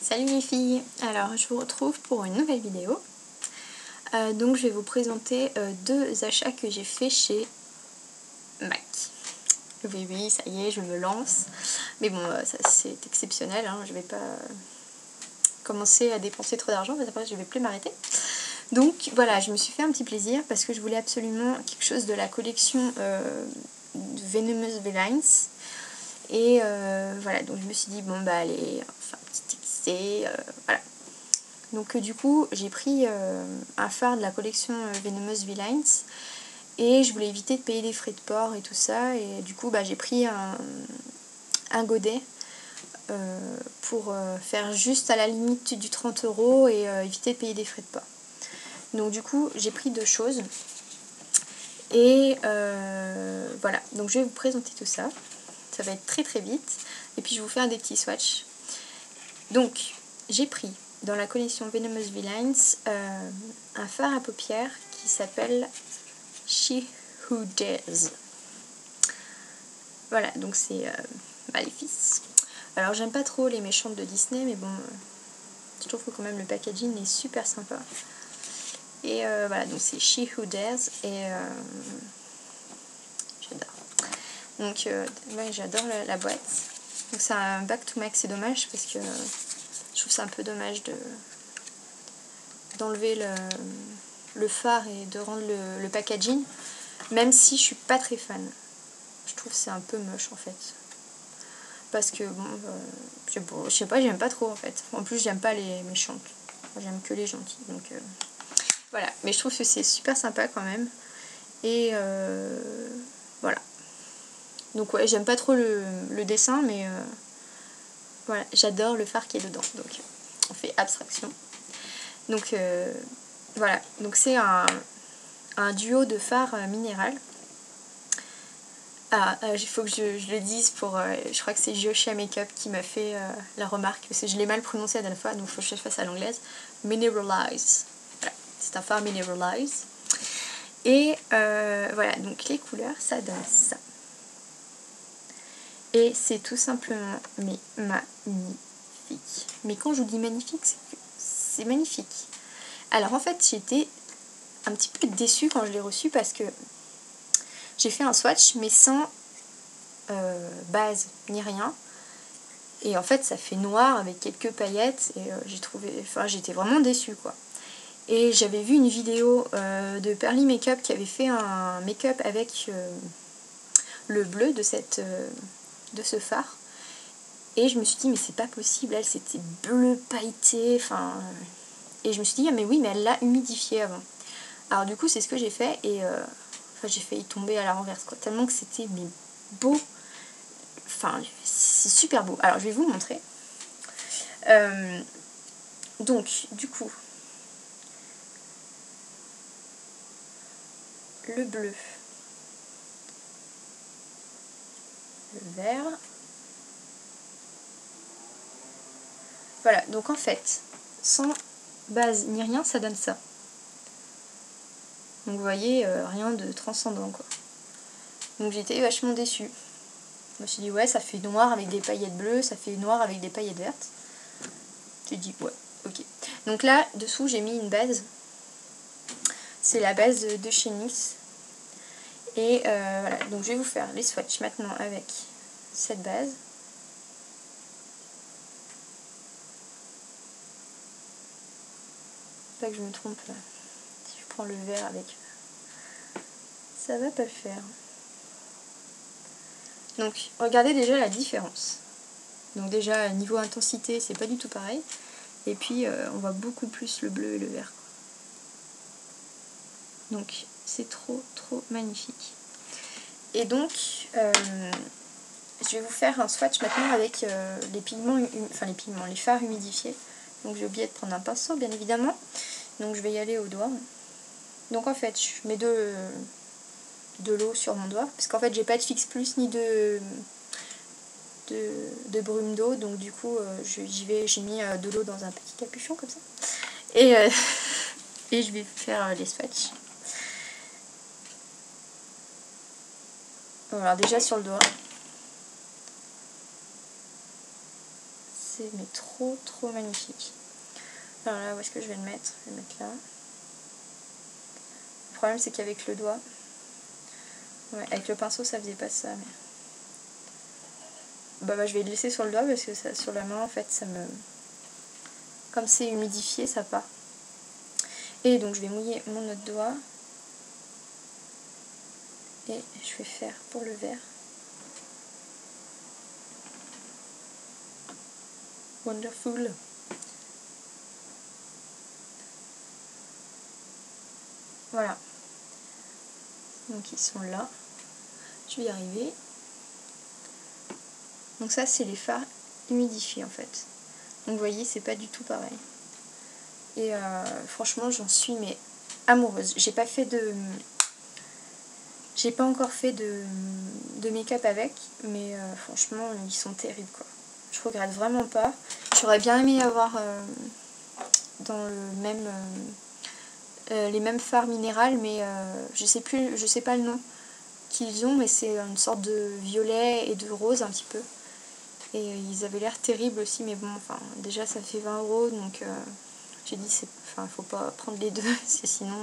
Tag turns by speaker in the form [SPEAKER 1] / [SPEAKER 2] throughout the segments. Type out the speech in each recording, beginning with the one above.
[SPEAKER 1] Salut les filles, alors je vous retrouve pour une nouvelle vidéo. Donc je vais vous présenter deux achats que j'ai fait chez MAC. Oui, ça y est, je me lance. Mais bon, ça c'est exceptionnel, hein. Je vais pas commencer à dépenser trop d'argent, parce qu'après je vais plus m'arrêter. Donc voilà, je me suis fait un petit plaisir parce que je voulais absolument quelque chose de la collection Venomous Villains. Et voilà, donc je me suis dit, bon bah allez, enfin un petit XC, voilà. Donc du coup, j'ai pris un phare de la collection Venomous Villains et je voulais éviter de payer des frais de port et tout ça. Et du coup, bah, j'ai pris un godet pour faire juste à la limite du 30 € et éviter de payer des frais de port. Donc du coup, j'ai pris deux choses. Et voilà, donc je vais vous présenter tout ça. Ça va être très très vite. Et puis je vais vous faire des petits swatchs. Donc, j'ai pris dans la collection Venomous Villains un fard à paupières qui s'appelle She Who Dares. Voilà, donc c'est Maléfice. Alors j'aime pas trop les méchantes de Disney, mais bon, je trouve que quand même le packaging est super sympa. Et voilà, donc c'est She Who Dares et j'adore. Donc ouais, j'adore la boîte. Donc c'est un Back to Mac, c'est dommage parce que je trouve ça un peu dommage d'enlever le phare et de rendre le packaging, même si je suis pas très fan. Je trouve que c'est un peu moche en fait. Parce que bon, je sais pas, j'aime pas trop en fait. En plus, j'aime pas les méchantes. J'aime que les gentilles. Donc voilà. Mais je trouve que c'est super sympa quand même. Et voilà. Donc ouais, j'aime pas trop le dessin, mais voilà, j'adore le phare qui est dedans. Donc on fait abstraction. Donc voilà. Donc c'est un duo de phare minéral. Ah, il faut que je le dise pour... je crois que c'est Joshua Makeup qui m'a fait la remarque, parce que je l'ai mal prononcé la dernière fois, donc il faut que je le fasse à l'anglaise. Mineralize. Voilà, c'est un phare Mineralize. Et voilà, donc les couleurs, ça donne ça. Et c'est tout simplement mais magnifique. Mais quand je vous dis magnifique, c'est magnifique. Alors en fait, j'étais un petit peu déçue quand je l'ai reçu parce que j'ai fait un swatch, mais sans base ni rien. Et en fait, ça fait noir avec quelques paillettes. Et j'étais vraiment déçue, quoi. Et j'avais vu une vidéo de Pearly Makeup qui avait fait un make-up avec le bleu de ce phare. Et je me suis dit, mais c'est pas possible, elle c'était bleu pailleté. Et je me suis dit, ah, mais oui, mais elle l'a humidifié avant. Alors du coup, c'est ce que j'ai fait. Et j'ai failli tomber à la renverse, quoi. Tellement que c'était beau. Enfin, c'est super beau. Alors, je vais vous montrer. Donc, du coup, le bleu, le vert. Voilà, donc en fait, sans base ni rien, ça donne ça. Donc, vous voyez, rien de transcendant, quoi. Donc, j'étais vachement déçue. Je me suis dit, ouais, ça fait noir avec des paillettes bleues, ça fait noir avec des paillettes vertes. J'ai dit, ouais, ok. Donc là, dessous, j'ai mis une base. C'est la base de chez NYX. Et voilà, donc je vais vous faire les swatchs maintenant avec cette base. Pas que je me trompe là. Si je prends le vert avec... Ça va pas le faire. Donc, regardez déjà la différence. Donc déjà, niveau intensité, c'est pas du tout pareil. Et puis, on voit beaucoup plus le bleu et le vert. Donc, c'est trop magnifique. Et donc, je vais vous faire un swatch maintenant avec les pigments, les fards humidifiés. Donc, j'ai oublié de prendre un pinceau, bien évidemment. Donc, je vais y aller au doigt. Donc, en fait, je mets de l'eau sur mon doigt. Parce qu'en fait, j'ai pas de Fix Plus ni de brume d'eau. Donc, du coup, j'ai mis de l'eau dans un petit capuchon comme ça. Et, et je vais faire les swatchs. Alors déjà sur le doigt, c'est mais trop magnifique. Alors là, où est-ce que je vais le mettre? Je vais le mettre là. Le problème c'est qu'avec le doigt, ouais, avec le pinceau ça faisait pas ça, mais bah je vais le laisser sur le doigt parce que ça, sur la main en fait ça me, comme c'est humidifié ça part. Et donc je vais mouiller mon autre doigt et je vais faire pour le vert Wonderful. Voilà, donc ils sont là, je vais y arriver. Donc ça c'est les fards humidifiés en fait, donc vous voyez c'est pas du tout pareil. Et franchement j'en suis mais amoureuse. J'ai pas encore fait de make-up avec, mais franchement ils sont terribles quoi. Je regrette vraiment pas. J'aurais bien aimé avoir dans le même les mêmes fards minérales, mais je sais pas le nom qu'ils ont, mais c'est une sorte de violet et de rose un petit peu. Et ils avaient l'air terribles aussi, mais bon, enfin déjà ça fait 20 €, donc j'ai dit faut pas prendre les deux, parce que sinon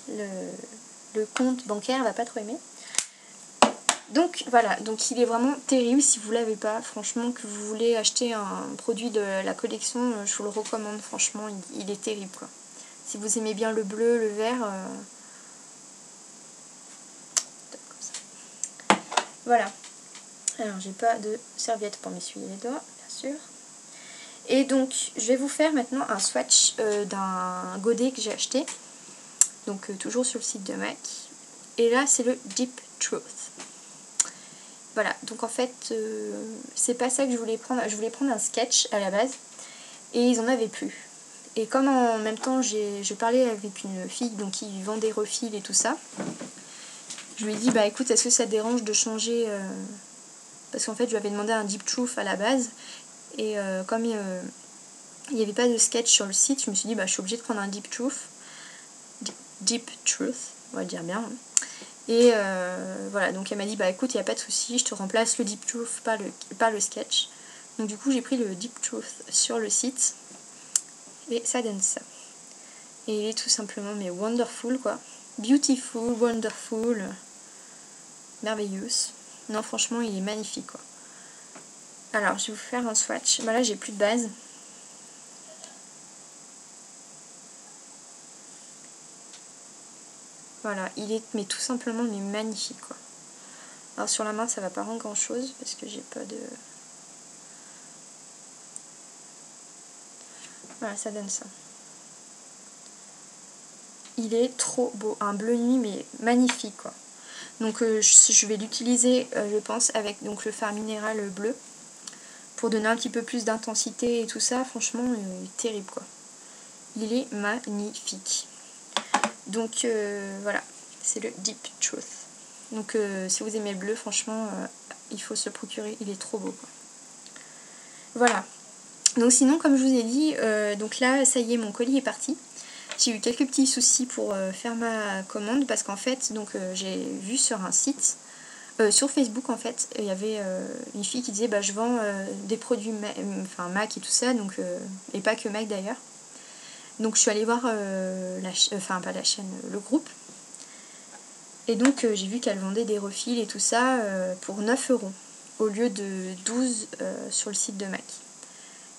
[SPEAKER 1] le compte bancaire va pas trop aimer. Donc voilà, donc il est vraiment terrible. Si vous l'avez pas, franchement, que vous voulez acheter un produit de la collection, je vous le recommande, franchement il est terrible quoi. Si vous aimez bien le bleu, le vert, voilà. Alors j'ai pas de serviette pour m'essuyer les doigts, bien sûr. Et donc je vais vous faire maintenant un swatch d'un godet que j'ai acheté, donc toujours sur le site de MAC. Et là c'est le Deep Truth. Voilà, donc en fait c'est pas ça que je voulais prendre. Je voulais prendre un sketch à la base et ils en avaient plus. Et comme en même temps je parlais avec une fille donc qui vend des refils et tout ça, je lui ai dit bah écoute, est-ce que ça te dérange de changer parce qu'en fait je lui avais demandé un Deep Truth à la base et comme il n'y avait pas de sketch sur le site, je me suis dit bah je suis obligée de prendre un Deep Truth, on va le dire bien. Et voilà, donc elle m'a dit bah écoute, il n'y a pas de souci, je te remplace le Deep Truth par le sketch. Donc du coup j'ai pris le Deep Truth sur le site et ça donne ça. Et il est tout simplement mais wonderful quoi. Beautiful, wonderful, merveilleux. Non franchement il est magnifique quoi. Alors je vais vous faire un swatch. Bah là j'ai plus de base. Voilà, il est mais tout simplement mais magnifique quoi. Alors sur la main ça va pas rendre grand chose parce que j'ai pas de... Voilà, ça donne ça. Il est trop beau, un bleu nuit mais magnifique quoi. Donc je vais l'utiliser je pense avec donc le fard minéral bleu pour donner un petit peu plus d'intensité et tout ça. Franchement il est terrible quoi. Il est magnifique. Donc voilà, c'est le Deep Truth. Donc si vous aimez le bleu, franchement il faut se le procurer, il est trop beau quoi. Voilà. Donc sinon comme je vous ai dit, donc là ça y est, mon colis est parti. J'ai eu quelques petits soucis pour faire ma commande parce qu'en fait donc j'ai vu sur un site, sur Facebook en fait, il y avait une fille qui disait bah je vends des produits Mac et tout ça, donc et pas que Mac d'ailleurs. Donc je suis allée voir pas la chaîne, le groupe. Et donc j'ai vu qu'elle vendait des refils et tout ça pour 9 € au lieu de 12 sur le site de MAC.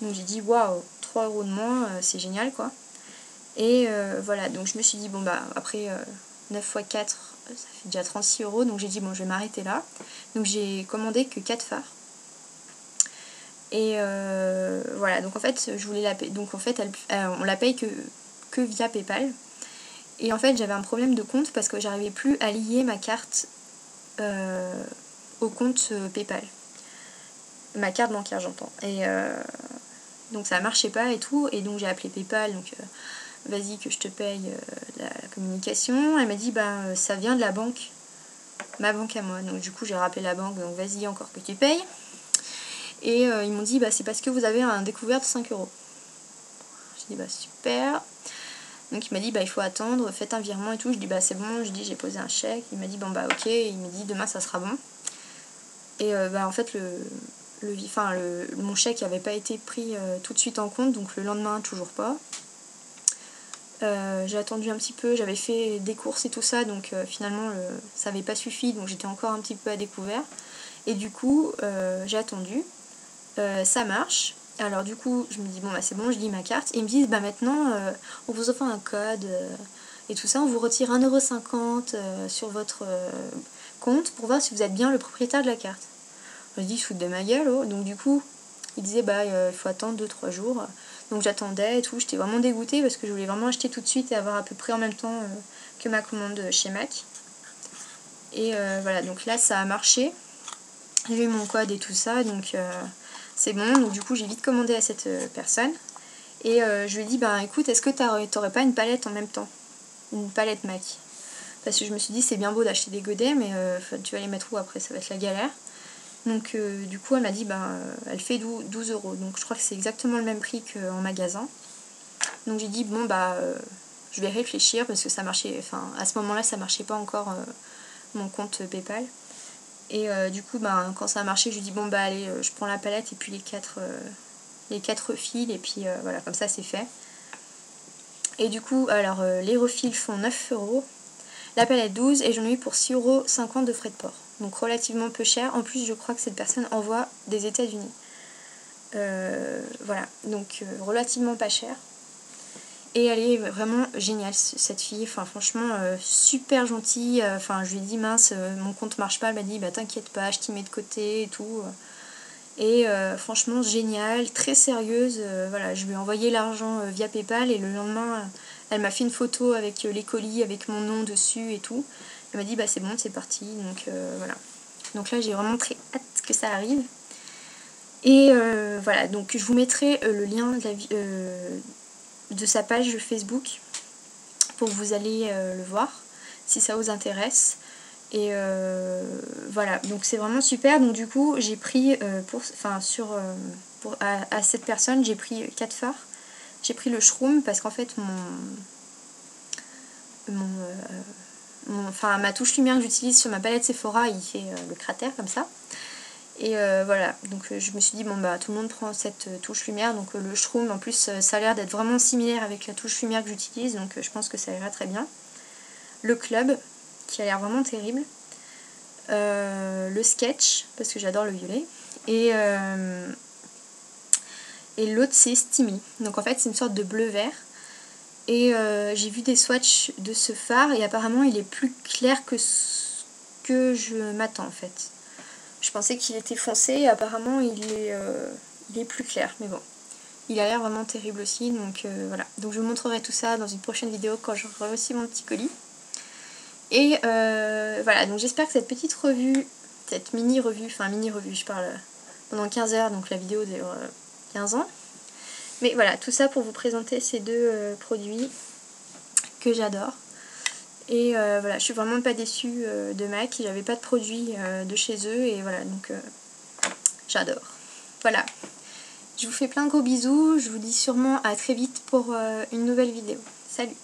[SPEAKER 1] Donc j'ai dit waouh, 3 € de moins, c'est génial quoi. Et voilà, donc je me suis dit bon bah après 9 x 4 ça fait déjà 36 €, donc j'ai dit bon je vais m'arrêter là. Donc j'ai commandé que 4 fards. Et voilà, donc en fait je voulais la payer, donc en fait on la paye que via PayPal. Et en fait j'avais un problème de compte parce que j'arrivais plus à lier ma carte au compte PayPal. Ma carte bancaire j'entends. Et donc ça marchait pas et tout, et donc j'ai appelé PayPal, donc vas-y que je te paye la communication. Elle m'a dit bah ça vient de la banque, ma banque à moi. Donc du coup j'ai rappelé la banque, donc vas-y encore que tu payes. Et ils m'ont dit bah c'est parce que vous avez un découvert de 5 €. Je dis bah super. Donc il m'a dit bah il faut attendre, faites un virement et tout. Je dis bah c'est bon, je dis j'ai posé un chèque. Il m'a dit bon bah ok, il m'a dit demain ça sera bon. Et bah en fait mon chèque n'avait pas été pris tout de suite en compte, donc le lendemain toujours pas. J'ai attendu un petit peu, j'avais fait des courses et tout ça, donc finalement ça n'avait pas suffi, donc j'étais encore un petit peu à découvert. Et du coup j'ai attendu, ça marche. Alors du coup je me dis bon bah c'est bon, je lis ma carte, et ils me disent bah maintenant on vous offre un code et tout ça, on vous retire 1,50 € sur votre compte pour voir si vous êtes bien le propriétaire de la carte. Je me dis, je fous de ma gueule, oh. Donc du coup, il disait, bah il faut attendre 2-3 jours. Donc j'attendais et tout, j'étais vraiment dégoûtée parce que je voulais vraiment acheter tout de suite et avoir à peu près en même temps que ma commande chez Mac. Et voilà, donc là ça a marché. J'ai eu mon code et tout ça, donc c'est bon. Donc du coup, j'ai vite commandé à cette personne. Et je lui ai dit, bah écoute, est-ce que t'aurais pas une palette en même temps? Une palette Mac. Parce que je me suis dit, c'est bien beau d'acheter des godets, mais tu vas les mettre où après? Ça va être la galère. Donc du coup elle m'a dit elle fait 12 €, donc je crois que c'est exactement le même prix qu'en magasin. Donc j'ai dit bon je vais réfléchir parce que ça marchait, enfin à ce moment là ça marchait pas encore mon compte PayPal. Et du coup quand ça a marché je lui dis bon allez je prends la palette et puis les quatre refils et puis voilà comme ça c'est fait. Et du coup alors les refils font 9 €, la palette 12 et j'en ai eu pour 6,50 € de frais de port. Donc relativement peu cher. En plus je crois que cette personne envoie des États-Unis. Voilà, donc relativement pas cher. Et elle est vraiment géniale cette fille, enfin franchement super gentille. Enfin je lui ai dit mince mon compte marche pas, elle m'a dit bah t'inquiète pas, je t'y mets de côté et tout. Et franchement géniale, très sérieuse. Voilà, je lui ai envoyé l'argent via PayPal et le lendemain elle m'a fait une photo avec les colis, avec mon nom dessus et tout. Elle m'a dit bah c'est bon, c'est parti. Donc voilà. Donc là j'ai vraiment très hâte que ça arrive. Et voilà, donc je vous mettrai le lien de sa page Facebook pour que vous allez le voir si ça vous intéresse. Et voilà, donc c'est vraiment super. Donc du coup j'ai pris à cette personne j'ai pris 4 fards. J'ai pris le Shroom parce qu'en fait ma touche lumière que j'utilise sur ma palette Sephora il fait le cratère comme ça. Et voilà, donc je me suis dit bon tout le monde prend cette touche lumière, donc le Shroom en plus ça a l'air d'être vraiment similaire avec la touche lumière que j'utilise, donc je pense que ça ira très bien. Le Club qui a l'air vraiment terrible, le Sketch parce que j'adore le violet, et l'autre c'est Steamy, donc en fait c'est une sorte de bleu vert. Et j'ai vu des swatchs de ce fard et apparemment il est plus clair que ce que je m'attends en fait. Je pensais qu'il était foncé et apparemment il est plus clair, mais bon. Il a l'air vraiment terrible aussi, donc voilà. Donc je vous montrerai tout ça dans une prochaine vidéo quand j'aurai aussi mon petit colis. Et voilà, donc j'espère que cette petite revue, cette mini-revue, je parle pendant 15 heures, donc la vidéo dure 15 ans. Mais voilà, tout ça pour vous présenter ces deux produits que j'adore. Et voilà, je suis vraiment pas déçue de Mac, j'avais pas de produits de chez eux et voilà, donc j'adore. Voilà, je vous fais plein de gros bisous, je vous dis sûrement à très vite pour une nouvelle vidéo. Salut!